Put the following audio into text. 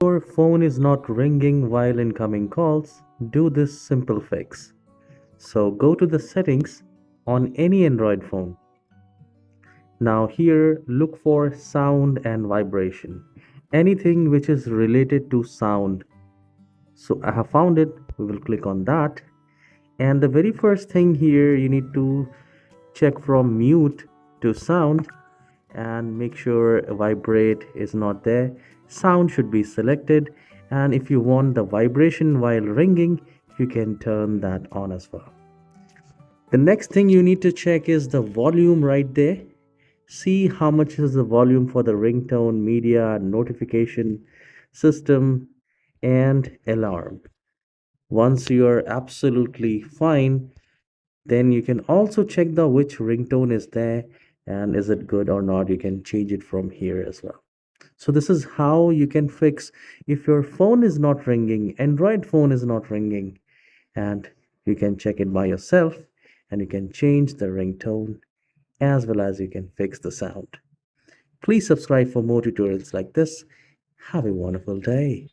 Your phone is not ringing while incoming calls, do this simple fix. So go to the settings on any Android phone. Now here look for sound and vibration. Anything which is related to sound. So I have found it. We will click on that. And the very first thing here you need to check from mute to sound and make sure vibrate is not there. Sound should be selected, and if you want the vibration while ringing, you can turn that on as well. The next thing you need to check is the volume right there. See how much is the volume for the ringtone, media, notification system, and alarm. Once you are absolutely fine, then you can also check the which ringtone is there and is it good or not. You can change it from here as well. So this is how you can fix if your phone is not ringing, Android phone is not ringing, and you can check it by yourself and you can change the ringtone as well as you can fix the sound. Please subscribe for more tutorials like this. Have a wonderful day.